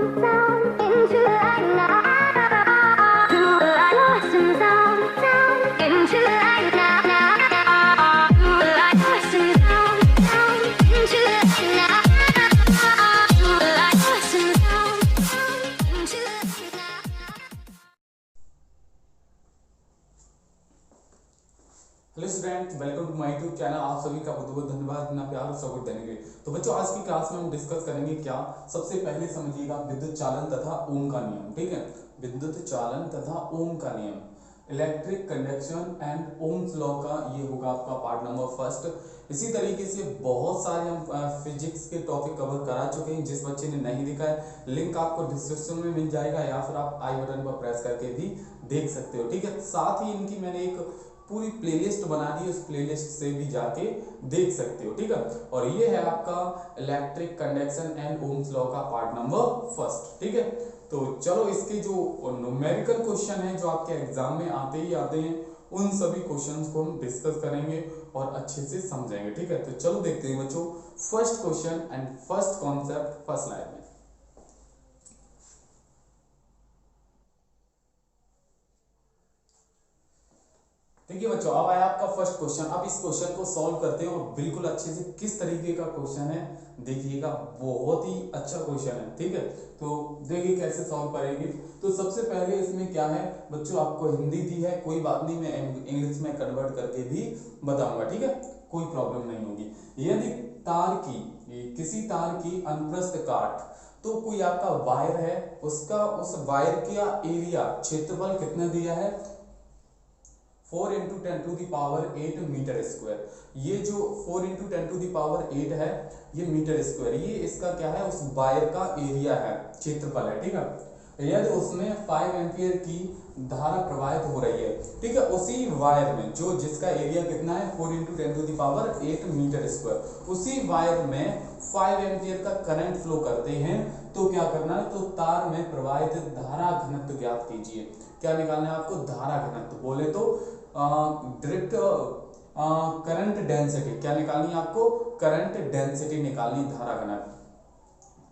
Hello student, welcome to my YouTube channel. आप सभी का बहुत बहुत धन्यवाद इतना प्यार और सपोर्ट देने के लिए। तो बच्चों, आज की क्लास में हम डिस्कस करेंगे क्या। सबसे पहले समझिएगा विद्युत चालन तथा ओम का नियम। ठीक है, विद्युत चालन तथा ओम का नियम, electric conduction and Ohm's law का ये होगा आपका पार्ट नंबर फर्स्ट। इसी तरीके से बहुत सारे हम फिजिक्स के टॉपिक कवर करा चुके हैं। जिस बच्चे ने नहीं देखा है, लिंक आपको डिस्क्रिप्शन में मिल जाएगा या फिर आप आई बटन पर प्रेस करके भी देख सकते हो। ठीक है, साथ ही इनकी मैंने एक पूरी प्लेलिस्ट बना दी, उस प्लेलिस्ट से भी जाके देख सकते हो। ठीक है, और ये है आपका electric conduction and Ohm's law का पार्ट नंबर फर्स्ट। ठीक है, तो चलो इसके जो न्यूमेरिकल क्वेश्चन है जो आपके एग्जाम में आते ही आते हैं, उन सभी क्वेश्चंस को हम डिस्कस करेंगे और अच्छे से समझेंगे। ठीक है, तो चलो देखते हैं बच्चों first question and first concept first line में। देखिए बच्चों, अब आया आपका फर्स्ट क्वेश्चन। अब इस क्वेश्चन को सॉल्व करते हैं और बिल्कुल अच्छे से किस तरीके का क्वेश्चन है देखिएगा, बहुत ही अच्छा क्वेश्चन है। ठीक है, तो देखिए कैसे सॉल्व करेंगे। तो सबसे पहले इसमें क्या है बच्चों, आपको हिंदी दी है, कोई बात नहीं, मैं इंग्लिश में कन्वर्ट करके भी बताऊंगा। ठीक है, कोई प्रॉब्लम नहीं होगी। यदि तार की किसी तार की अनुप्रस्थ काट, तो कोई आपका वायर है, उसका उस वायर का एरिया क्षेत्रफल कितना दिया है, 4 into 10 to the power 8 metre square. ये जो 4 इंटू 10 टू दी पावर 8 है, ये मीटर स्क्वायर, ये इसका क्या है, उस वायर का एरिया है, क्षेत्रफल है। ठीक है, यदि उसमें 5 एम्पियर की धारा प्रवाहित हो रही है, ठीक है, उसी वायर में जो जिसका एरिया कितना है 4 into 10 to the power 8 metre square, उसी वायर में 5 एम्पियर का करंट फ्लो करते हैं, तो क्या करना है, तो तार में प्रवाहित धारा घनत्व ज्ञात कीजिए। क्या निकालना है आपको, धारा घनत्व। बोले तो डायरेक्ट करंट डेंसिटी, क्या निकालनी है आपको, करंट डेंसिटी निकालनी, धारा घनत्व।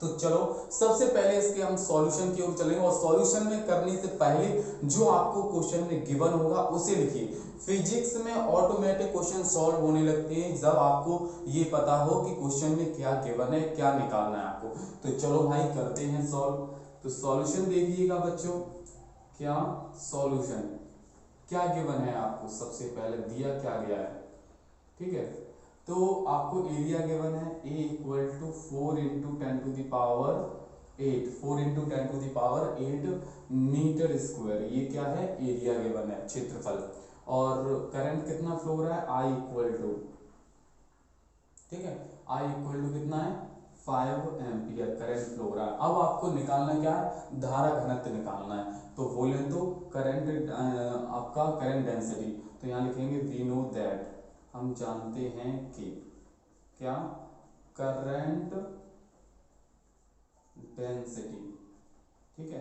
तो चलो सबसे पहले इसके हम सॉल्यूशन की ओर चलेंगे, और सॉल्यूशन में करने से पहले जो आपको क्वेश्चन में गिवन होगा उसे लिखिए। फिजिक्स में ऑटोमेटिक क्वेश्चन सॉल्व होने लगते हैं जब आपको ये पता हो कि क्वेश्चन में क्या गिवन है, क्या निकालना है आपको। तो चलो भाई करते हैं सॉल्व। तो सॉल्यूशन देखिएगा बच्चों, क्या सॉल्यूशन क्या गिवन है आपको, सबसे पहले दिया क्या गया है। ठीक है, तो आपको एरिया गिवन है A equal to 4 into 10 to the power 8, 4 into 10 to the power 8 metre square, ये क्या है, एरिया गिवन है, क्षेत्रफल। और करंट कितना फ्लो हो रहा है, I इक्वल टू, ठीक है, I इक्वल टू कितना है, 5 एम्पियर करंट फ्लो हो रहा है। अब आपको निकालना क्या है, धारा घनत्व निकालना है। तो बोले तो करंट आपका करंट डेंसिटी, तो यहाँ लिखेंगे वी नो दैट, हम जानते हैं कि क्या, करंट डेंसिटी। ठीक है,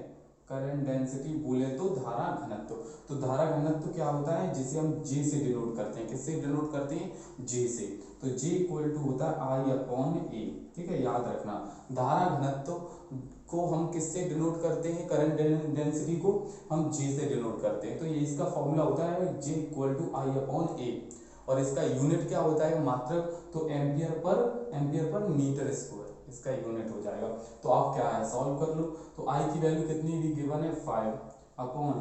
करंट डेंसिटी बोले तो धारा घनत्व। तो धारा घनत्व क्या होता है, जिसे हम G से डिनोट करते हैं, किससे डिनोट करते हैं, G से। तो G इक्वल टू होता है I अपॉन A। ठीक है, याद रखना, धारा घनत्व को हम किससे डिनोट करते हैं, करंट डेंसिटी को हम G से डिनोट करते हैं। तो ये इसका फॉर्मूला होता है G equal to I upon A, और इसका यूनिट क्या होता है मात्रक, तो एम्पियर पर मीटर स्क्वायर इसका यूनिट हो जाएगा। तो आप क्या है सॉल्व कर लो। तो I की वैल्यू कितनी भी गिवन है, 5 अपॉन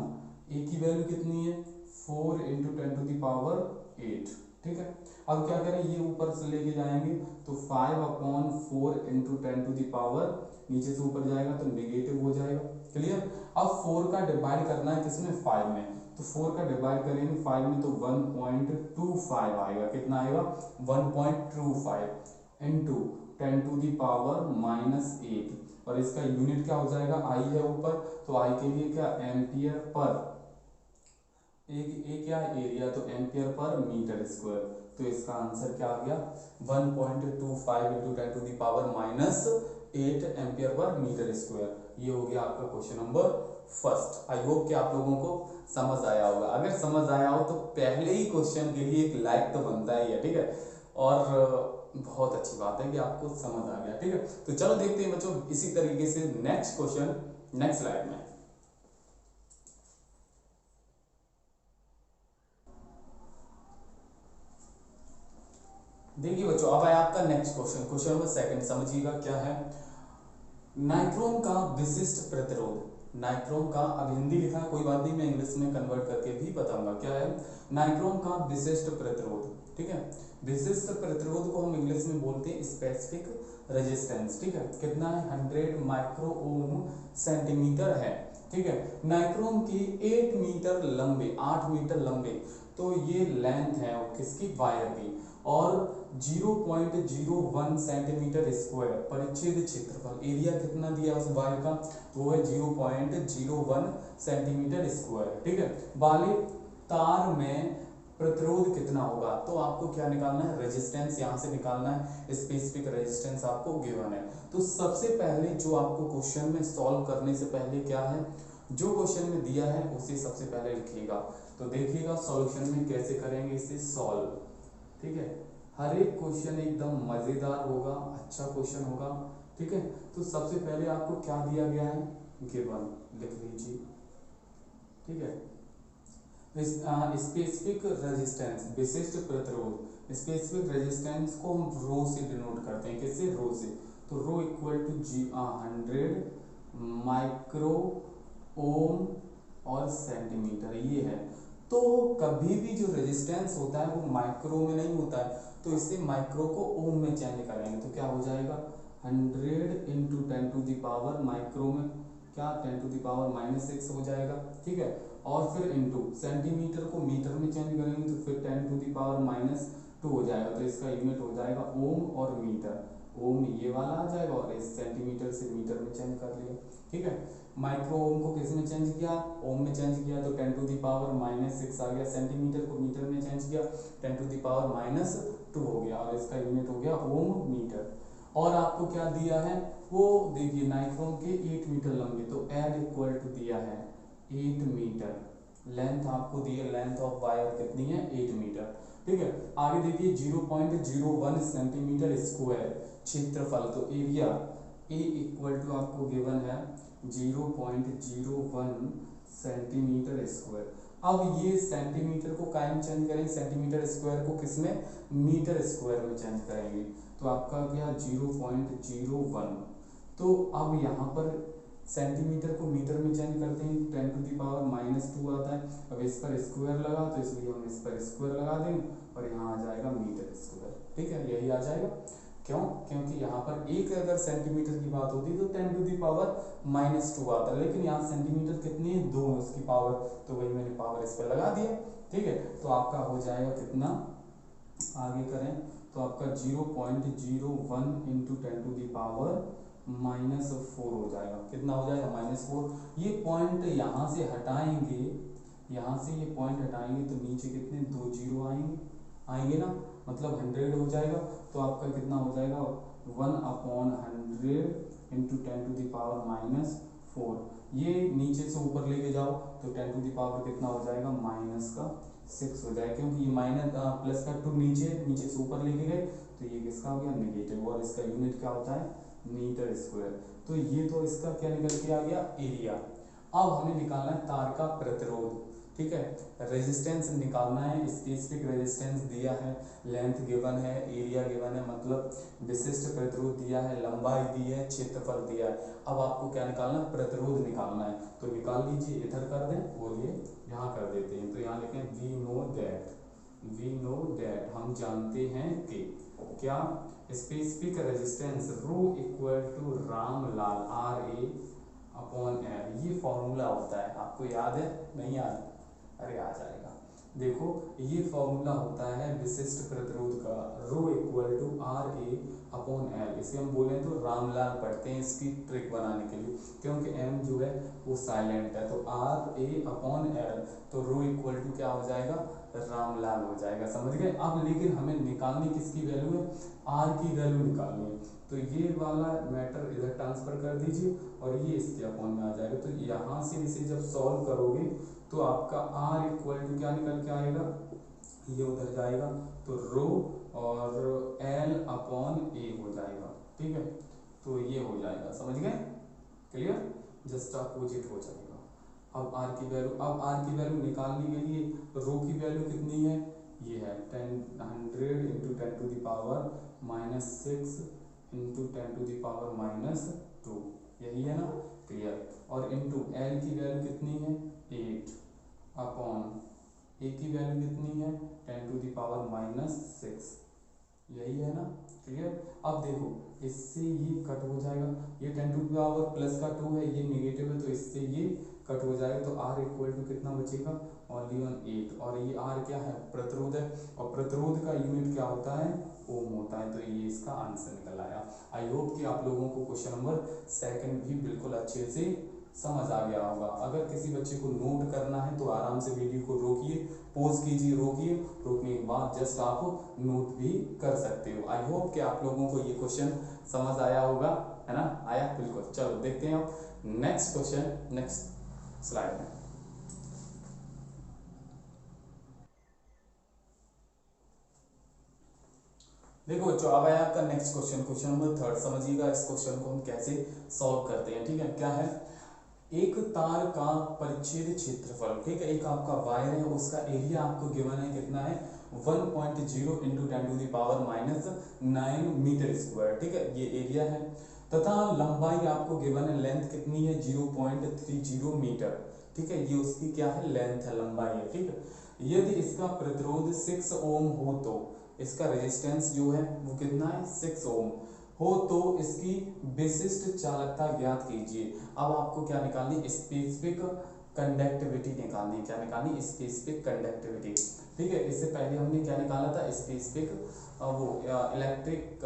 A की वैल्यू कितनी है, 4 इंटू 10 टू दी पावर 8। ठीक है, अब क्या करें, ये ऊपर से लेके जाएंगे, तो 5 upon 4 into 10 to the power, नीचे से ऊपर जाएगा तो नेगेटिव हो जाएगा। क्लियर। अब 4 का डिवाइड करना है किसमें, 5 में। तो 4 का डिवाइड करेंगे 5 में तो 1.25 आएगा, कितना आएगा, 1.25 इंटू 10 टू दी पावर -8, और इसका यूनिट क्या हो जाएगा, आई है ऊपर, तो आई के लिए क्या, एम्पियर पर, एक क्या एरिया, तो एम्पियर पर मीटर स्क्वायर। तो इसका आंसर क्या आ गया, 1.25 into 10 to the power -8 ampere per metre square. ये हो गया आपका question number first. I hope कि आप लोगों को समझ आया होगा। अगर समझ आया हो तो पहले ही क्वेश्चन के लिए एक लाइक तो बनता ही है। ठीक है, और बहुत अच्छी बात है कि आपको समझ आ गया। ठीक है, तो चलो देखते हैं बच्चों इसी तरीके से नेक्स्ट क्वेश्चन नेक्स्ट स्लाइड में। देखिए बच्चों अब है आपका next question, question number second, समझिएगा क्या है। नाइक्रोम का विशिष्ट प्रतिरोध, नाइक्रोम का, अब हिंदी लिखा है कोई बात नहीं, मैं इंग्लिश में कन्वर्ट करके भी बताऊंगा क्या है नाइक्रोम का विशिष्ट प्रतिरोध। ठीक है, विशिष्ट प्रतिरोध को हम इंग्लिश में बोलते हैं स्पेसिफिक रेजिस्टेंस। ठीक है, कितना है 100 माइक्रो ओम सेंटीमीटर है। ठीक है, नाइक्रोम की 8 मीटर लंबे, 8 मीटर लंबे, तो ये लेंथ है किसकी, वायर की, और 0.01 सेंटीमीटर स्क्वायर परिच्छेद क्षेत्रफल, एरिया कितना दिया उस वायर का, वो है 0.01 सेंटीमीटर स्क्वायर। ठीक है, वाले तार में प्रतिरोध कितना होगा, तो आपको क्या निकालना है, रेजिस्टेंस यहां से निकालना है, स्पेसिफिक रेजिस्टेंस आपको गिवन है। तो सबसे पहले जो आपको क्वेश्चन में सॉल्व करने से पहले क्या है, जो क्वेश्चन में दिया है उसे सबसे पहले लिखिएगा। तो देखिएगा सॉल्यूशन में कैसे करेंगे इसे सॉल्व। ठीक है, हर एक क्वेश्चन एकदम मजेदार होगा, अच्छा क्वेश्चन होगा। ठीक है, तो सबसे पहले आपको क्या दिया गया है, गिवन लिख लीजिए। ठीक है, स्पेसिफिक रेजिस्टेंस, विशिष्ट प्रतिरोध, स्पेसिफिक रेजिस्टेंस को हम रो से डिनोट करते हैं, किससे, रो से। तो रो इक्वल टू 100 माइक्रो ओम और सेंटीमीटर, ये है। तो कभी भी जो रेजिस्टेंस होता है वो माइक्रो में नहीं होता है, तो इससे माइक्रो को ओम में चेंज करेंगे तो क्या हो जाएगा 100 इंटू 10⁻, माइक्रो में क्या 10⁻⁻6 हो जाएगा। ठीक है, और फिर इंटू सेंटीमीटर को मीटर में चेंज करेंगे तो फिर 10⁻⁻2 हो जाएगा, तो इसका यूनिट हो जाएगा ओम और मीटर। ओम ये वाला आ जाएगा और इस सेंटीमीटर से मीटर में चेंज कर लिया। ठीक है, माइक्रो ओम को किस में चेंज किया, ओम में चेंज किया तो 10⁻⁻6 आ गया, सेंटीमीटर को मीटर में चेंज किया 10⁻⁻2 हो गया, और इसका यूनिट हो गया ओम मीटर। और आपको क्या दिया है, वो देखिए नाइक्रोम के 8 मीटर लंबे, तो एल इक्वल टू दिया है 8 मीटर, लेंथ आपको दी है, लेंथ ऑफ वायर कितनी है 8 मीटर। ठीक है, आगे देखिए 0.01 सेंटीमीटर स्क्वायर क्षेत्रफल, तो एरिया ए इक्वल टू आपको गिवन है 0.01 सेंटीमीटर स्क्वायर। अब ये सेंटीमीटर को कायम चेंज करेंगे, सेंटीमीटर स्क्वायर को किसमें, मीटर स्क्वायर में चेंज करेंगे, तो आपका क्या 0.01। तो अब यहाँ पर सेंटीमीटर को मीटर में चेंज करते हैं, 10⁻⁻2 आता है। अब इस पर स्क्वायर लगा तो इसलिए हम इस पर स्क्वायर लगा देंगे और यहाँ आ जाएगा मीटर स्क्वायर। ठीक है, यही आ जाएगा, क्यों, क्योंकि यहाँ पर एक अगर सेंटीमीटर की बात होती तो 10⁻⁻2 आता, लेकिन यहाँ सेंटीमीटर कितनी है, 2 उसकी पावर, तो वही मैंने पावर इस पर लगा दिया। ठीक है, तो आपका हो जाएगा कितना, आगे करें तो आपका 0.01 इंटू 10⁻⁻4 हो जाएगा, कितना हो जाएगा -4। ये पॉइंट यहाँ से हटाएंगे, यहाँ से ये पॉइंट हटाएंगे तो नीचे कितने 2 जीरो आएंगे ना, मतलब 100 हो जाएगा। तो आपका कितना हो जाएगा 1/100 इंटू 10⁻⁻4, ये नीचे से ऊपर लेके जाओ तो 10⁻ कितना हो जाएगा -6 हो जाएगा, क्योंकि ये माइनस प्लस का 2 नीचे से ऊपर लेके गए तो ये किसका हो गया नेगेटिव, और इसका यूनिट क्या होता है मीटर स्क्वायर। तो ये तो इसका क्या निकल के आ गया एरिया। अब हमें निकालना है तार का प्रतिरोध। ठीक है, रेजिस्टेंस निकालना है, स्पेसिफिक रेजिस्टेंस दिया है, लेंथ गिवन है, एरिया गिवन है, मतलब विशिष्ट प्रतिरोध दिया है, लंबाई दी है, क्षेत्रफल दिया है। अब आपको क्या निकालना है, प्रतिरोध निकालना है, तो निकाल लीजिए, इधर कर दें, बोलिए यहाँ कर देते हैं, तो यहाँ लिखें वी नो दैट, हम जानते हैं कि क्या, specific resistance rho equal to रामलाल RA/L, ये फॉर्मूला होता है, आपको याद है, नहीं याद, अरे आ जाएगा। देखो ये फॉर्मूला होता है विशिष्ट प्रतिरोध का, रो इक्वल टू RA/L, इसे हम बोले तो रामलाल पढ़ते हैं इसकी ट्रिक बनाने के लिए, क्योंकि M जो है वो साइलेंट है, तो RA/L, तो रो इक्वल टू क्या हो जाएगा रामलाल हो जाएगा, समझ गए। अब लेकिन हमें निकालनी किसकी वैल्यू है, R की वैल्यू निकालनी है, तो ये वाला मैटर इधर ट्रांसफर कर दीजिए और ये इसके अपॉन में आ जाएगा। तो यहाँ से इसे जब सॉल्व करोगे तो आपका R इक्वल टू क्या निकल के आएगा, ये उधर जाएगा तो रो और L अपॉन A हो जाएगा, ठीक है। तो ये हो जाएगा, समझ गए, क्लियर, जस्ट अपोजिट हो जाएगा। अब R की वैल्यू, अब R की वैल्यू निकालने के लिए रो की वैल्यू कितनी है, ये है 100 into 10 to the power -6 into 10 to the power -2, यही है ना, क्लियर। और इंटू L की वैल्यू कितनी है 8 अपॉन A की वैल्यू कितनी है 10 टू द पावर -6, यही है ना, क्लियर। अब देखो इससे ये कट हो जाएगा, ये 10 टू द पावर प्लस का 2 है, ये नेगेटिव है, तो इससे ये कट हो जाएगा, तो R इक्वल टू कितना बचेगा, ओनली 8। और ये R क्या है, प्रतिरोध है, और प्रतिरोध का यूनिट क्या होता है, ओम होता है। तो ये इसका आंसर निकल आया। आई होप कि आप लोगों को क्वेश्चन नंबर 2 भी बिल्कुल अच्छे से समझ आ गया होगा। अगर किसी बच्चे को नोट करना है तो आराम से वीडियो को रोकिए, पॉज कीजिए, रोकिए, रोकने के बाद जस्ट आप नोट भी कर सकते हो। आई होप कि आप लोगों को ये क्वेश्चन समझ आया होगा, है ना, आया, बिल्कुल। चलो देखते हैं अब नेक्स्ट क्वेश्चन, नेक्स्ट स्लाइड में। देखो बच्चों, अब है आपका नेक्स्ट क्वेश्चन, क्वेश्चन नंबर 3। समझिएगा इस क्वेश्चन को हम कैसे सॉल्व करते हैं, ठीक है। क्या है, एक तार का परिच्छेद क्षेत्रफल, ठीक है, एक आपका वायर है, उसका एरिया आपको गिवन है, कितना है 1.0 into 10 to the power -9 metre square, ठीक है, ये एरिया है। तथा लंबाई आपको गिवन है, लेंथ कितनी है 0.30 मीटर, ठीक है, ये उसकी क्या है, लेंथ है, लंबाई है, ठीक है। यदि इसका प्रतिरोध 6 ओम हो तो इसका रेजिस्टेंस जो है वो कितना है 6 ओम हो, तो इसकी विशिष्ट चालकता ज्ञात कीजिए। अब आपको क्या निकालनी, स्पेसिफिक कंडक्टिविटी निकालनी है, क्या निकालनी, स्पेसिफिक कंडक्टिविटी, ठीक है। इससे पहले हमने क्या निकाला था, स्पेसिफिक वो इलेक्ट्रिक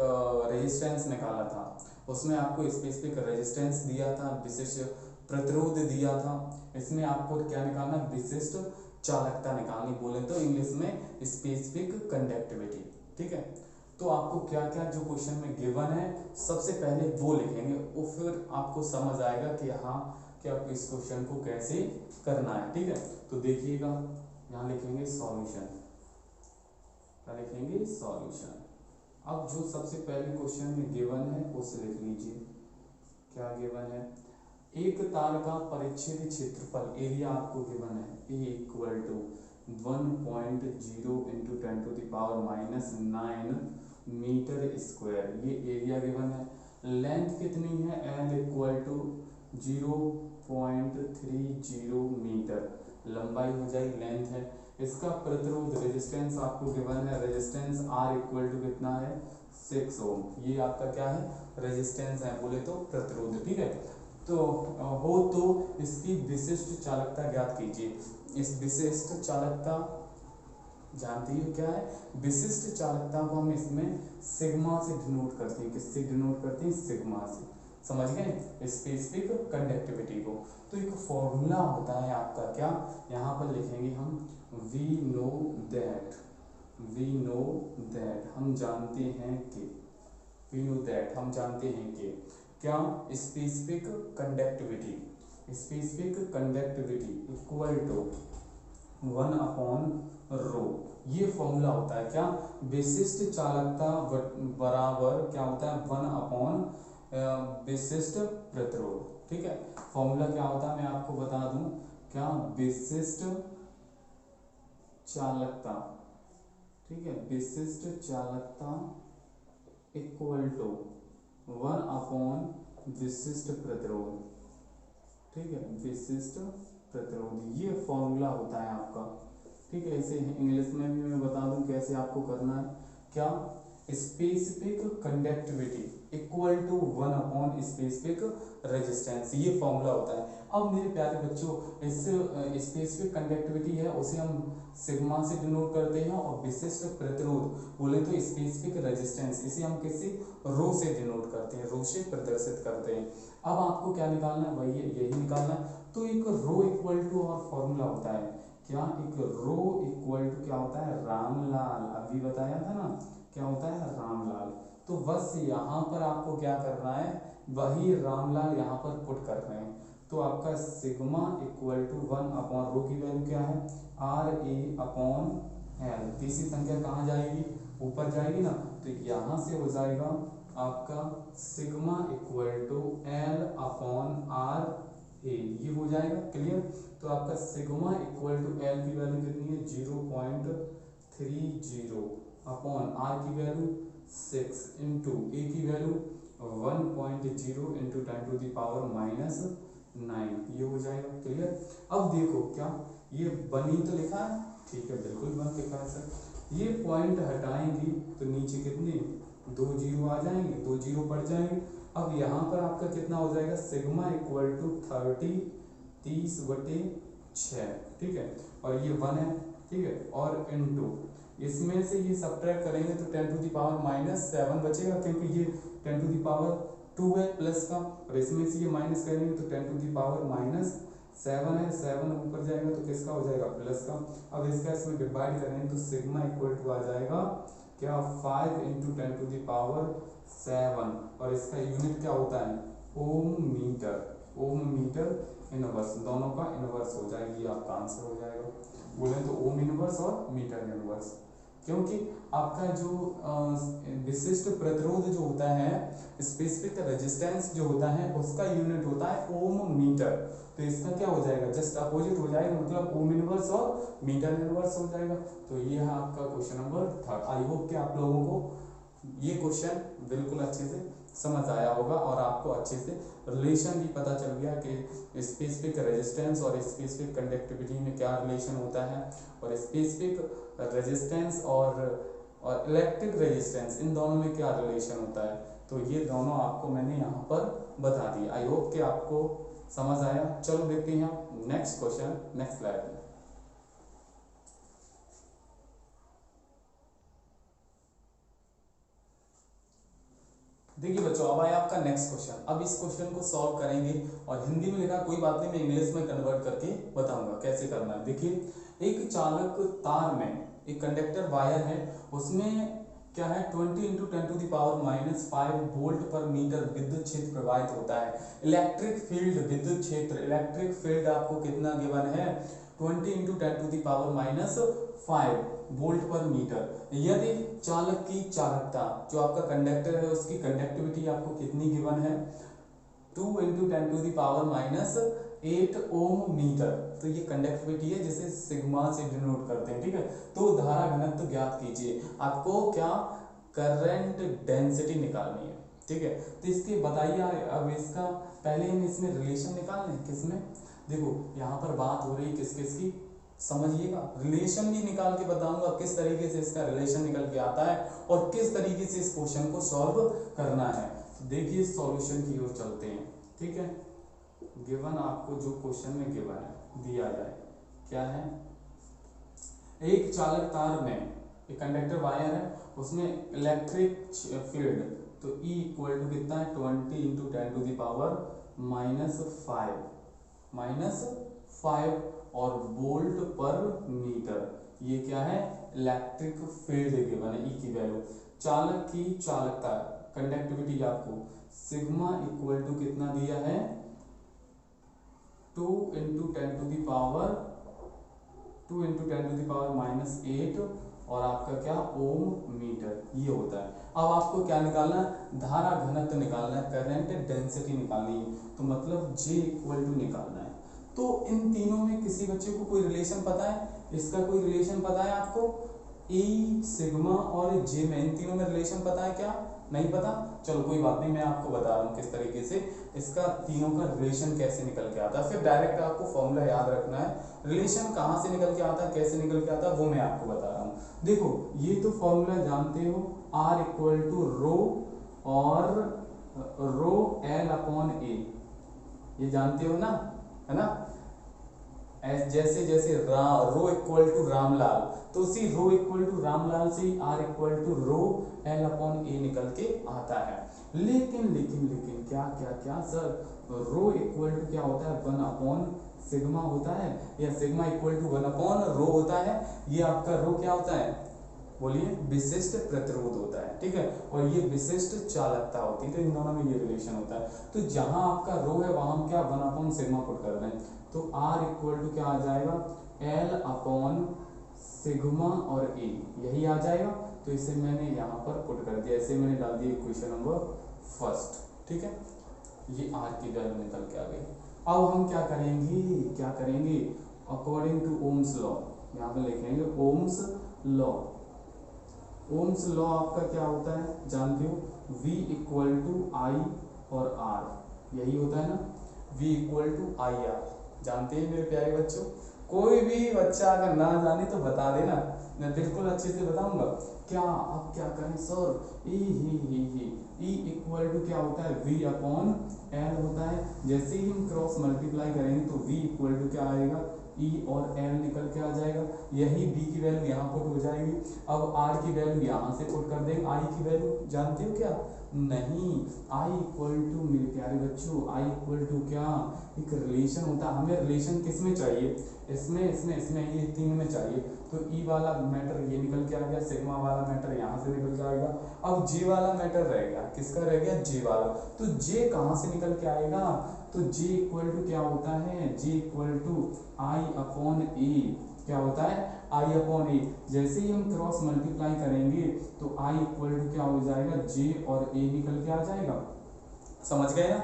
रेजिस्टेंस निकाला था, उसमें आपको स्पेसिफिक रेजिस्टेंस दिया था, विशिष्ट प्रतिरोध दिया था। इसमें आपको क्या निकालना, विशिष्ट चालकता निकालनी, बोले तो इंग्लिश में स्पेसिफिक कंडक्टिविटी, ठीक है। तो आपको क्या क्या जो क्वेश्चन में गिवन है सबसे पहले वो लिखेंगे, और फिर आपको समझ आएगा कि हाँ कि आपको इस क्वेश्चन को कैसे करना है, ठीक है। तो देखिएगा, यहाँ लिखेंगे सॉल्यूशन, क्या लिखेंगे, सॉल्यूशन। अब जो सबसे पहले क्वेश्चन में गिवन है उसे लिख लीजिए, क्या गिवन है, एक तार का परिच्छेद क्षेत्रफल एरिया आपको गिवन है, A equal to 1.0 into 10 to the power -9 metre square, ये एरिया गिवन है। लेंथ कितनी है, L इक्वल टू 0.30 मीटर, लंबाई हो जाएगी, लेंथ है। इसका प्रतिरोध रेजिस्टेंस आपको गिवन है, रेजिस्टेंस R इक्वल टू कितना है 6 ओम, ये आपका क्या है, रेजिस्टेंस है, बोले तो प्रतिरोध, ठीक है। तो हो तो इसकी विशिष्ट चालकता ज्ञात कीजिए। इस विशिष्ट चालकता जानती हो क्या है, विशिष्ट चालकता को हम इसमें सिग्मा से डिनोट करते हैं, किससे डिनोट करते हैं, सिग्मा से, समझ गए, स्पेसिफिक कंडक्टिविटी को। तो एक फॉर्मूला होता है आपका, क्या, यहाँ पर लिखेंगे हम, we know that, we know that, हम जानते हैं कि, वी नो दैट, हम जानते हैं कि क्या, specific conductivity, specific conductivity equal to 1 upon rho, ये फॉर्मूला होता है, क्या, विशिष्ट चालकता बराबर क्या होता है 1 अपॉन विशिष्ट प्रतिरोध, ठीक है। फॉर्मूला क्या होता है मैं आपको बता दूं, क्या, विशिष्ट चालकता, ठीक है, विशिष्ट चालकता इक्वल टू 1 अपॉन विशिष्ट प्रतिरोध, ठीक है, विशिष्ट प्रतिरोध, ये फॉर्मूला होता है आपका, ठीक है। इसे इंग्लिश में भी मैं बता दूं कैसे आपको करना है, क्या, specific conductivity equal to 1 upon specific resistance, ये फॉर्मूला होता है। अब मेरे प्यारे बच्चों, इस स्पेसिफिक कंडक्टिविटी है उसे हम सिग्मा से डिनोट करते हैं, और विशिष्ट प्रतिरोध बोले तो स्पेसिफिक रेजिस्टेंस, इसे हम किसी रो से डिनोट करते हैं, रो से प्रदर्शित करते हैं। अब आपको क्या निकालना है, वही यही निकालना है। तो एक रो इक्वल टू और फॉर्मूला होता है, क्या, एक रो इक्वल टू क्या होता है, रामलाल, अभी बताया था ना, क्या होता है, रामलाल। तो बस यहाँ पर आपको क्या करना है, वही रामलाल यहाँ पर पुट कर रहे हैं। तो आपका sigma equal to 1 upon rho की वैल्यू क्या है, आर ए अपॉन एल, तीसरी संख्या कहाँ जाएगी, ऊपर जाएगी ना, तो यहाँ से हो जाएगा आपका sigma equal to l upon r a, ये हो जाएगा क्लियर। तो आपका सिग्मा इक्वल टू एल की वैल्यू कितनी है 0.30 अपॉन आर की वैल्यू 6 इंटू ए की वैल्यू 1.0 इंटू 10⁻⁻⁹ ये हो जाएगा क्लियर। अब देखो क्या ये बनी तो लिखा है, ठीक है बिल्कुल बन लिखा है सर। ये पॉइंट हटाएंगे तो नीचे कितने 2 जीरो आ जाएंगे, 2 जीरो पड़ जाएंगे। अब यहाँ पर आपका कितना हो जाएगा सिग्मा इक्वल टू 30/6, ठीक है, और ये 1 है, ठीक है, और इनटू इसमें से ये सब्ट्रैक्ट करेंगे तो 10⁻⁻7 बचेगा, क्योंकि ये 10⁻2 है प्लस का, और इसमें से ये माइनस करेंगे तो 10⁻7 है, 7 ऊपर जाएगा तो किसका हो जाएगा प्लस का। अब इसका इसमें डिवाइड करेंगे तो सिग्मा इक्वल टू आ जाएगा क्या 5 इंटू 10⁻7, और इसका यूनिट क्या होता है ओम मीटर, ओम मीटर इनवर्स, दोनों का इनवर्स हो जाएगी, आपका आंसर हो जाएगा। बोले तो ओम इनवर्स और मीटर इनवर्स, क्योंकि आपका जो विशिष्ट प्रतिरोध जो होता है, स्पेसिफिक रेजिस्टेंस जो होता है, उसका यूनिट होता है ओम मीटर। तो इसका क्या हो जाएगा जस्ट अपोजिट हो जाएगा, मतलब ओम इनवर्स और मीटर इनवर्स हो जाएगा। तो ये है आपका क्वेश्चन नंबर 3। आई होप कि आप लोगों को ये क्वेश्चन बिल्कुल अच्छे से समझ आया होगा और आपको अच्छे से रिलेशन भी पता चल गया कि स्पेसिफिक रेजिस्टेंस और स्पेसिफिक कंडक्टिविटी में क्या रिलेशन होता है, और स्पेसिफिक रेजिस्टेंस और इलेक्ट्रिक रेजिस्टेंस इन दोनों में क्या रिलेशन होता है। तो ये दोनों आपको मैंने यहाँ पर बता दिया। आई होप कि आपको समझ आया। चलो देखते हैं नेक्स्ट क्वेश्चन, नेक्स्ट स्लाइड में। देखिए बच्चों, अब आया आपका नेक्स्ट क्वेश्चन। अब इस क्वेश्चन को सॉल्व करेंगे, और हिंदी में लिखा कोई बात नहीं, मैं इंग्लिश में कन्वर्ट करके बताऊंगा कैसे करना है। देखिए एक चालक तार में एक कंडक्टर वायर है, उसमें क्या है 20 इंटू 10⁻⁻5 वोल्ट पर मीटर विद्युत क्षेत्र प्रवाहित होता है। इलेक्ट्रिक फील्ड विद्युत क्षेत्र, इलेक्ट्रिक फील्ड आपको कितना गिवन है 20 इंटू 10⁻⁵ वोल्ट पर मीटर। यदि चालक की चालकता, जो आपका कंडक्टर है उसकी कंडक्टिविटी आपको कितनी गिवन है 2 इंटू 10⁻⁸ ओम मीटर। तो ये कंडक्टिविटी है जिसे सिग्मा से डिनोट करते हैं, ठीक है। तो धारा घनत्व ज्ञात कीजिए, आपको क्या करंट डेंसिटी निकालनी है, ठीक है। तो इसके बताइए, अब इसका पहले हम इसमें रिलेशन निकाल लें। किसमें, देखो यहाँ पर बात हो रही किस किस की, समझिएगा। रिलेशन भी निकाल के बताऊंगा किस तरीके से इसका रिलेशन निकल के आता है और किस तरीके से इस क्वेश्चन को सॉल्व करना है। तो देखिए सॉल्यूशन की ओर चलते हैं, ठीक है। गिवन आपको जो क्वेश्चन में गिवन है दिया जाए क्या है, एक चालक तार में एक कंडक्टर वायर है, उसमें इलेक्ट्रिक फील्ड, तो E इक्वल टू कितना है 20 इंटू 10⁻⁵ और वोल्ट पर मीटर। ये क्या है इलेक्ट्रिक फील्ड गिवन है, E की वैल्यू। चालक की चालकता कंडक्टिविटी आपको सिग्मा इक्वल टू कितना दिया है 2 इंटू 10⁻⁻8 और आपका क्या ओम मीटर, ये होता है। अब आपको क्या निकालना है, धारा घनत्व निकालना है, करंट डेंसिटी निकालनी है, तो मतलब J इक्वल टू निकालना है। तो इन तीनों में किसी बच्चे को कोई रिलेशन पता है, इसका कोई रिलेशन पता है आपको, E सिग्मा और J में, इन तीनों में रिलेशन पता है क्या, नहीं पता, चलो कोई बात नहीं, मैं आपको बता रहा हूँ किस तरीके से इसका तीनों का रिलेशन कैसे निकल के आता है। फिर डायरेक्ट आपको फॉर्मूला याद रखना है, रिलेशन कहाँ से निकल के आता है, कैसे निकल के आता है, वो मैं आपको बता रहा हूँ। देखो ये तो फॉर्मूला जानते हो, R इक्वल टू रो और रो L अपॉन A, ये जानते हो ना, है ना। जैसे जैसे रो इक्वल टू रामलाल, तो उसी रो इक्वल टू रामलाल से R equal to rho L upon A निकल के आता है। लेकिन लेकिन लेकिन क्या क्या क्या सर, रो इक्वल टू क्या होता है 1 अपॉन सिग्मा होता है, या sigma equal to 1 upon rho होता है। ये आपका रो क्या होता है, बोलिए विशिष्ट प्रतिरोध होता है, ठीक है, और ये विशिष्ट चालकता होती है। तो इन दोनों में ये रिलेशन होता है। तो जहां आपका रो है वहां हम क्या 1 अपॉन सिग्मा पुट कर रहे हैं, तो R इक्वल टू क्या आ जाएगा L अपॉन सिग्मा और ए यही आ जाएगा। तो इसे मैंने यहाँ पर पुट कर दिया, इसे मैंने डाल दिया इक्वेशन नंबर फर्स्ट। ठीक है, ये आर की वैल्यू निकल के आ गई। अब हम क्या करेंगे अकॉर्डिंग टू ओम्स लॉ, यहाँ पे लिखेंगे ओम्स लॉ। ओम्स लॉ आपका क्या होता है जानते हो, V इक्वल टू आई और आर, यही होता है ना, V equal to I R. जानते हैं मेरे प्यारे बच्चों, कोई भी बच्चा अगर ना जाने तो बता देना, मैं बिल्कुल अच्छे से बताऊंगा। क्या अब क्या करें सर, ई इक्वल टू क्या होता है V अपॉन एल होता है। जैसे ही हम क्रॉस मल्टीप्लाई करेंगे तो V इक्वल टू क्या आएगा, E और L निकल के आ जाएगा। यही B की वैल्यू यहाँ पुट हो जाएगी। अब R की वैल्यू यहाँ से पुट कर देंगे। I की वैल्यू जानते हो क्या, नहीं, I इक्वल टू मेरे प्यारे बच्चों, I इक्वल टू क्या, एक रिलेशन होता है। हमें रिलेशन किस में चाहिए, इसमें ये तीन में चाहिए। तो ई वाला मैटर ये निकल के आ गया, सिग्मा वाला मैटर यहाँ से निकल के आएगा। अब जे वाला मैटर रह गया, किसका रह गया, जे वाला। तो जे कहाँ से निकल के आएगा, तो जे इक्वल टू क्या होता है, J equal to I upon ए, क्या होता है आई अपॉन ए। जैसे ही हम क्रॉस मल्टीप्लाई करेंगे तो आई इक्वल टू क्या हो जाएगा, जे और ए निकल के आ जाएगा। समझ गए ना।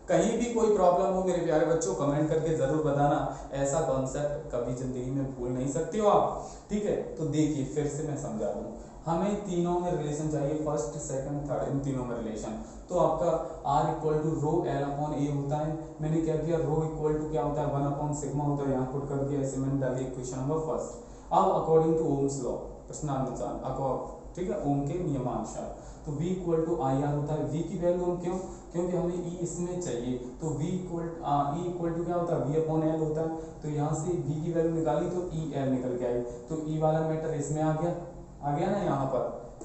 कहीं भी कोई प्रॉब्लम हो मेरे प्यारे बच्चों कमेंट करके जरूर बताना, ऐसा कॉन्सेप्ट कभी जिंदगी में भूल नहीं सकते हो आप। ठीक है, तो देखिए फिर से मैं समझा दूं, हमें तीनों में रिलेशन चाहिए, फर्स्ट सेकंड थर्ड, इन तीनों में रिलेशन। तो आपका R equal to rho l upon a होता है। मैंने क्या किया, रो इक्वल टू क्या होता है 1 अपॉन सिग्मा होता है, यहाँ पुट कर दिया, ऐसे मैंने डाली इक्वेशन नंबर फर्स्ट। अब अकॉर्डिंग टू ओम्स लॉ, प्रश्नानुसार, ठीक है, ओम के नियमानुसार, तो V equal to I R होता है। V की वैल्यू हम क्यों, क्योंकि हमें E इसमें चाहिए, तो V equal E equal to क्या होता है, V अपॉन एल होता है। तो यहाँ से V की वैल्यू निकाली तो E L निकल के आई, तो E वाला मैटर इसमें आ गया ना, यहाँ पर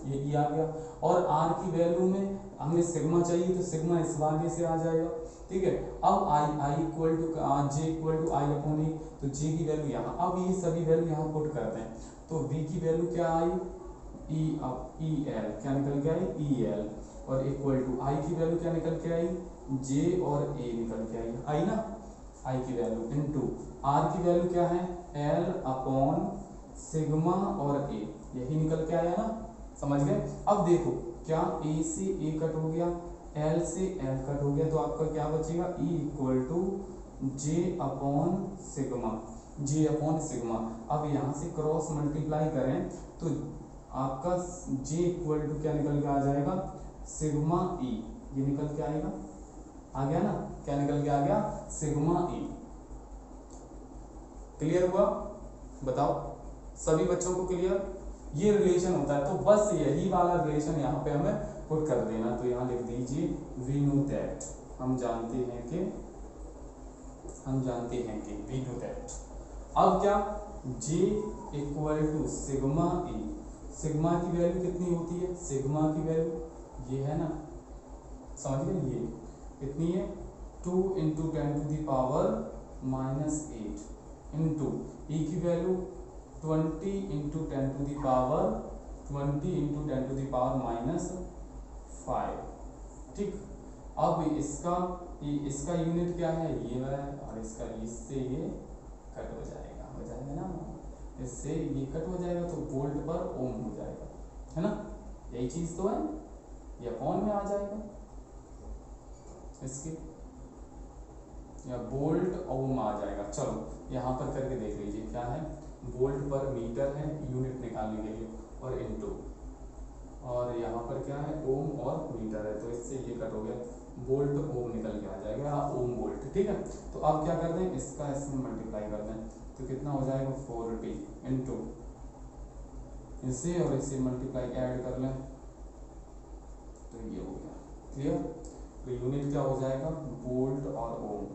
ये E आ गया। और R की वैल्यू में हमें सिग्मा चाहिए, तो सिग्मा इस वाले से आ जाएगा। ठीक है, अब I equal to J equal to I upon a, तो J की वैल्यू यहाँ, अब ये सभी वैल्यू यहाँ पुट करते हैं। तो V की वैल्यू क्या आई, ई एल, क्या निकल के आई, ई एल, और इक्वल टू आई की वैल्यू क्या निकल के आई, जे और ए निकल के आई ना, आई की वैल्यू इनटू आर की वैल्यू क्या है, एल अपॉन सिग्मा और ए, यही निकल के आया ना। समझ गए। अब देखो क्या ए से ए कट हो गया, एल से एल कट हो गया, तो आपका क्या बचेगा, E equal to J upon sigma, J upon sigma. अब यहाँ से क्रॉस मल्टीप्लाई करें तो आपका J इक्वल टू क्या निकल के आ जाएगा, सिग्मा E, ये निकल के आएगा, आ गया ना, क्या निकल के आ गया, सिग्मा E। क्लियर हुआ, बताओ सभी बच्चों को क्लियर। ये रिलेशन होता है, तो बस यही वाला रिलेशन यहाँ पे हमें पुट कर देना। तो यहाँ लिख दीजिए वी नो दैट, हम जानते हैं कि वी नो दैट। अब क्या, J equal to sigma E, sigma की वैल्यू कितनी होती है, सिग्मा की वैल्यू ये है ना, समझ गए, ये कितनी है 2 into 10 to the power -8 into e की value 20 into 10 to the power 20 into 10 to the power -5। ठीक, अब इसका यूनिट क्या है, ये है, और इसका इससे ये कट हो जाएगा ना, इससे ये कट हो जाएगा, तो वोल्ट पर ओम हो जाएगा, है ना, यही चीज तो है, ये अपॉन में आ जाएगा इसके, या वोल्ट ओम आ जाएगा। चलो यहाँ पर करके देख लीजिए क्या है, वोल्ट पर मीटर है यूनिट निकालने के लिए, और इनटू, और यहाँ पर क्या है ओम और मीटर है, तो इससे ये कट हो गया, वोल्ट ओम निकल के आ जाएगा, ओम वोल्ट। ठीक है, तो अब क्या कर दें, इसका इसमें मल्टीप्लाई कर दें, तो कितना हो जाएगा 40 इंटू इसे और इसे मल्टीप्लाई ऐड कर लें, तो ये हो गया। क्लियर, तो यूनिट क्या हो जाएगा, वोल्ट और ओम,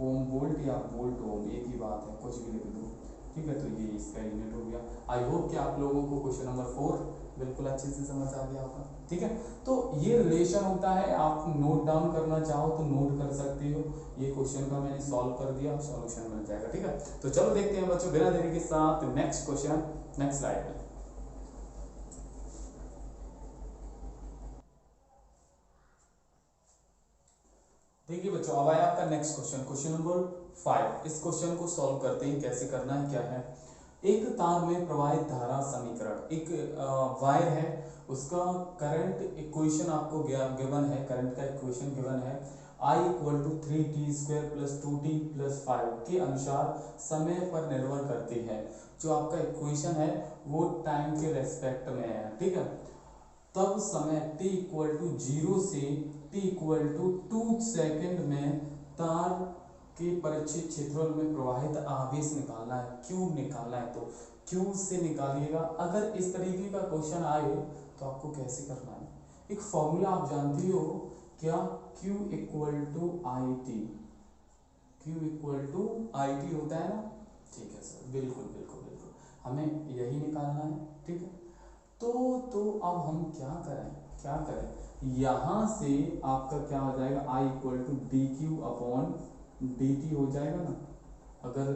ओम वोल्ट या वोल्ट ओम एक ही बात है, कुछ भी लिख दो। ठीक है, तो ये इसका यूनिट हो गया। आई होप कि आप लोगों को क्वेश्चन नंबर 4 बिल्कुल अच्छे से समझ आ गया होगा। ठीक है, तो ये रिलेशन होता है, आप नोट डाउन करना चाहो तो नोट कर सकते हो। ये क्वेश्चन का मैंने सॉल्व कर दिया, सॉल्यूशन मिल जाएगा। ठीक है, तो चलो देखते हैं बच्चों बिना देरी के साथ नेक्स्ट क्वेश्चन, नेक्स्ट स्लाइड में। देखिए बच्चों, अब आया आपका नेक्स्ट क्वेश्चन, क्वेश्चन नंबर 5। इस क्वेश्चन को सॉल्व करते हैं, कैसे करना है क्या है। एक तार में प्रवाहित धारा समीकरण, एक वायर है, उसका करंट इक्वेशन आपको गिवन है, करंट का इक्वेशन गिवन है I equal to 3t² plus 2t plus 5 के अनुसार समय पर निर्भर करती है। जो आपका इक्वेशन है वो टाइम के रेस्पेक्ट में है, ठीक है। तब समय t इक्वल टू 0 से t इक्वल टू 2 सेकेंड में तार के परिचित क्षेत्रों में प्रवाहित आवेश निकालना है, Q निकालना है। तो Q से निकालिएगा। अगर इस तरीके का क्वेश्चन आए तो आपको कैसे करना है, एक फॉर्मूला आप जानती हो क्या, Q equal to I T, Q equal to I T होता है ना, ठीक है सर, बिल्कुल बिल्कुल बिल्कुल, हमें यही निकालना है, ठीक है। तो अब हम क्या करें, यहाँ से आपका क्या हो जाएगा, I equal to D Q upon D T हो जाएगा ना। अगर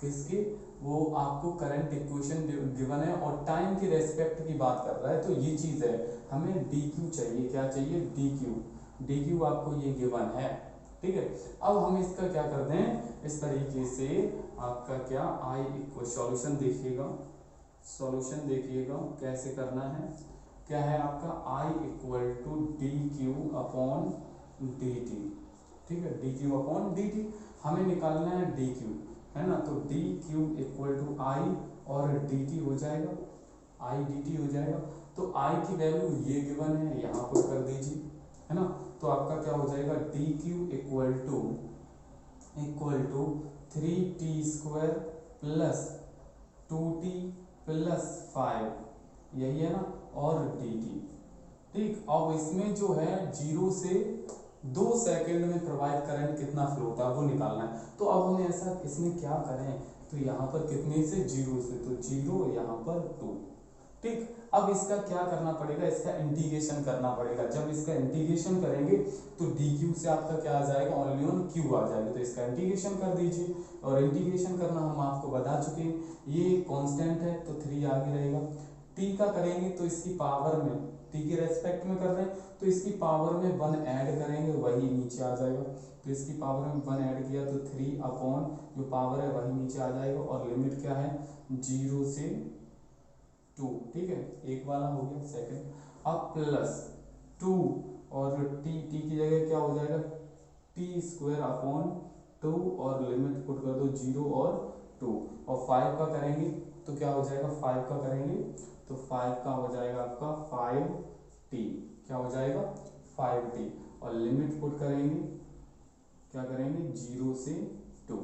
किसके, वो आपको करंट इक्वेशन गिवन है और टाइम के रेस्पेक्ट की बात कर रहा है, तो ये चीज़ है, हमें डी क्यू चाहिए, क्या चाहिए, डी क्यू आपको ये गिवन है, ठीक है। अब हम इसका क्या करते हैं, इस तरीके से आपका क्या आई इक्वल सॉल्यूशन देखिएगा कैसे करना है, क्या है आपका I equal to D Q upon D T, ठीक है, D Q upon D T, हमें निकालना है डी क्यू, है ना। तो D Q equal to I और डी टी हो जाएगा, आई डी टी हो जाएगा। तो आई की वैल्यू ये गिवन है, यहाँ पर कर दीजिए, है ना। तो आपका क्या हो जाएगा, D Q equal to 3t² plus 2t plus 5, यही है ना, और dt, ठीक। अब इसमें जो है 0 से 2 सेकंड में प्रवाहित करंट कितना फ्लो होता है वो निकालना है। तो अब हम ऐसा इसमें क्या करें, तो यहाँ पर कितने से, 0 से, तो 0 यहाँ पर 2, ठीक। अब इसका क्या करना पड़ेगा, इसका इंटीग्रेशन करना पड़ेगा। जब इसका इंटीग्रेशन करेंगे तो डी क्यू से आपका क्या आ जाएगा, ओनली ऑन क्यू आ जाएगा। तो इसका इंटीग्रेशन कर दीजिए, और इंटीग्रेशन करना हम आपको बता चुके हैं, ये कांस्टेंट है तो 3 आगे रहेगा। टी का करेंगे तो इसकी पावर में, टी के रेस्पेक्ट में कर रहे हैं तो इसकी पावर में 1 ऐड करेंगे, वही नीचे आ जाएगा। तो इसकी पावर में 1 ऐड किया तो 3 अपॉन जो पावर है वही नीचे आ जाएगा, और लिमिट क्या है, 0 से 2, ठीक है, एक वाला हो गया सेकंड। अब प्लस 2 और टी की जगह क्या हो जाएगा, t² अपॉन 2 और लिमिट पुट कर दो 0 और 2, और 5 का करेंगे तो क्या हो जाएगा, 5 का करेंगे तो 5 का हो जाएगा आपका 5t, क्या हो जाएगा 5t, और लिमिट पुट करेंगे, क्या करेंगे 0 से 2।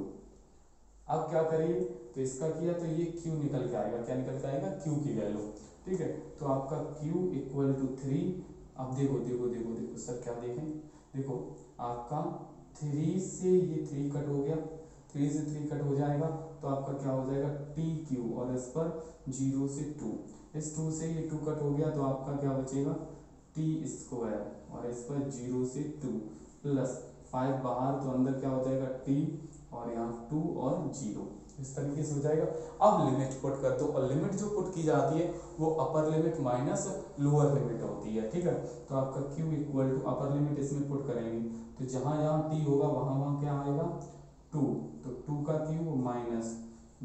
अब क्या करिए, तो इसका किया तो ये q निकल के आएगा, क्या निकल के आएगा, q की वैल्यू, ठीक है। तो आपका q इक्वल टू 3, अब देखो सर क्या देखें, देखो आपका 3 से ये 3 कट हो गया, 3 से 3 कट हो जाएगा तो आपका क्या हो जाएगा टी क्यू, और इस पर 0 से 2, इस 2 से ये 2 कट हो गया तो आपका क्या बचेगा t², और इस पर 0 से 2 प्लस 5 बाहर तो अंदर क्या हो जाएगा t, और यहाँ 2 और 0, इस तरीके से हो जाएगा। अब लिमिट पुट कर दो, और लिमिट जो पुट की जाती है वो upper limit minus lower limit होती है, ठीक है। तो आपका q equal to upper limit इसमें पुट करेंगे तो जहाँ जहाँ t होगा वहाँ क्या आएगा 2, तो 2 का क्यूब माइनस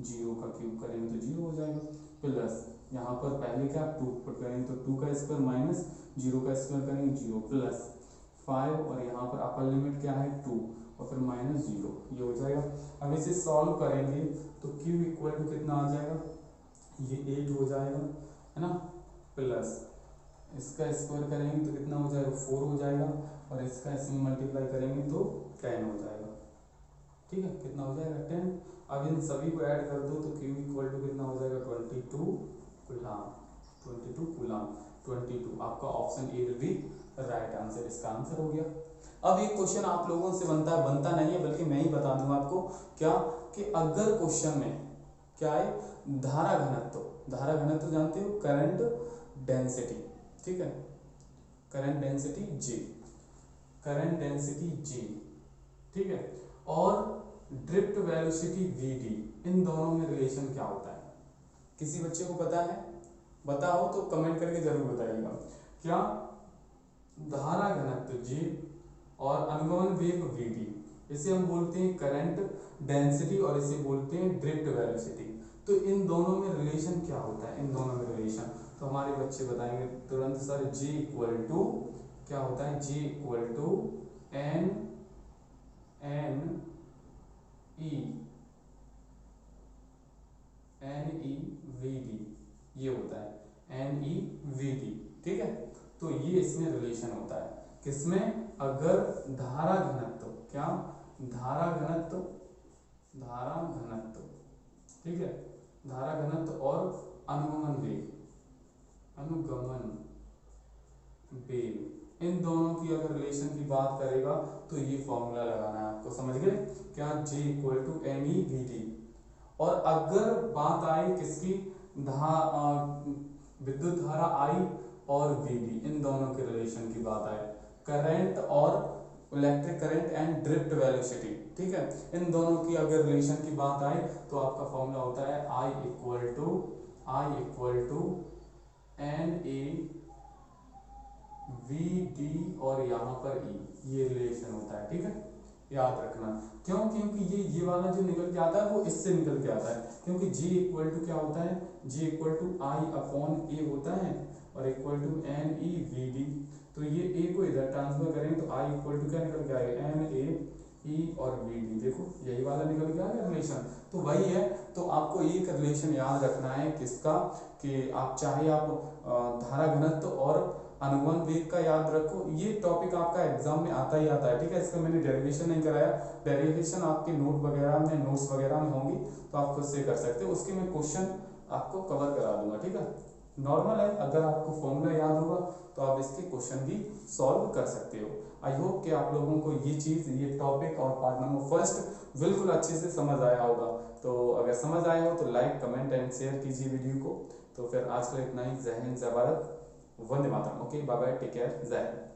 0 का क्यूब करेंगे तो 0 हो जाएगा, प्लस यहाँ पर पहले क्या 2 पुट करेंगे तो 2 का स्क्वायर माइनस 0 का स्क्वायर करेंगे 0 प्लस 5, और यहाँ पर अपर लिमिट क्या है 2 और फिर माइनस 0, ये हो जाएगा। अब इसे सॉल्व करेंगे तो q इक्वल टू कितना आ जाएगा, ये 8 हो जाएगा, है ना, प्लस इसका स्क्वायर करेंगे तो कितना हो जाएगा 4 हो जाएगा, और इसका इसमें मल्टीप्लाई करेंगे तो 10 हो जाएगा, ठीक है, कितना हो जाएगा 10। अब इन सभी को ऐड कर दो तो q इक्वल टू कितना हो जाएगा 22 कूलाम, 22 आपका option A will be right answer, इसका आंसर हो गया। अब एक क्वेश्चन आप लोगों से बनता नहीं है, बल्कि मैं ही बता दूंगा आपको, क्या कि अगर क्वेश्चन में क्या है धारा घनत्व जानते हो, करंट डेंसिटी, ठीक है, करंट डेंसिटी G, ठीक है, और ड्रिफ्ट वेलोसिटी Vd, इन दोनों में रिलेशन क्या होता है, किसी बच्चे को पता हो तो कमेंट करके जरूर बताइएगा। क्या धारा घनत्व G और अनुगमन वेग Vd, इसे हम बोलते हैं करंट डेंसिटी और इसे बोलते हैं ड्रिफ्ट वेलोसिटी। तो इन दोनों में रिलेशन क्या होता है, इन दोनों में रिलेशन तो हमारे बच्चे बताएंगे तुरंत सर। J इक्वल टू क्या होता है, J equal to N E V D, ये होता है एन ई वी डी, ठीक है। तो ये इसमें रिलेशन होता है किसमें, अगर धारा घनत्व, क्या धारा घनत्व, ठीक है, धारा घनत्व और अनुगमन वेग, इन दोनों की अगर रिलेशन की बात करेगा तो ये फॉर्मूला लगाना है आपको, समझ गए क्या, J equal to N E V D. और अगर बात आई किसकी, विद्युत धारा आई और वीडी, इन दोनों के रिलेशन की बात आए, करंट और electric current and drift velocity, ठीक है, इन दोनों की अगर रिलेशन की बात आए तो आपका फॉर्मूला होता है I equal to N A V D और यहाँ पर E, ये रिलेशन होता है, ठीक है, याद रखना। क्यों, क्योंकि ये वाला जो निकल के आता है वो इससे निकल के आता है, क्योंकि G इक्वल टू क्या होता है, G equal to I upon A होता है और equal to N E V D. तो ये A को इधर ट्रांसफर करें तो I इक्वल टू क्या निकल के आएगा, एन ए ई और वी डी, देखो यही वाला निकल के आएगा रिलेशन, तो वही है। तो आपको एक रिलेशन याद रखना है किसका, कि आप चाहे आप धारा घनत्व और अनुगमन वेग का याद रखो, ये टॉपिक आपका एग्जाम में आता ही आता है, ठीक है। इसका मैंने डेरिवेशन नहीं कराया, डेरिवेशन आपके नोट वगैरह में, नोट्स वगैरह में होंगी तो आप खुद से कर सकते हो, उसके मैं क्वेश्चन आपको कवर करा दूंगा, ठीक है। नॉर्मल है, अगर आपको फॉर्मूला याद होगा तो आप इसके क्वेश्चन भी सॉल्व कर सकते हो। आई होप कि आप लोगों को ये चीज़, ये टॉपिक और पार्ट नंबर फर्स्ट बिल्कुल अच्छे से समझ आया होगा। तो अगर समझ आया हो तो लाइक, कमेंट एंड शेयर कीजिए वीडियो को। तो फिर आज का इतना ही। जय हिंद, जय भारत, वंदे मातरम। Okay, bye bye, take care, जय हिंद।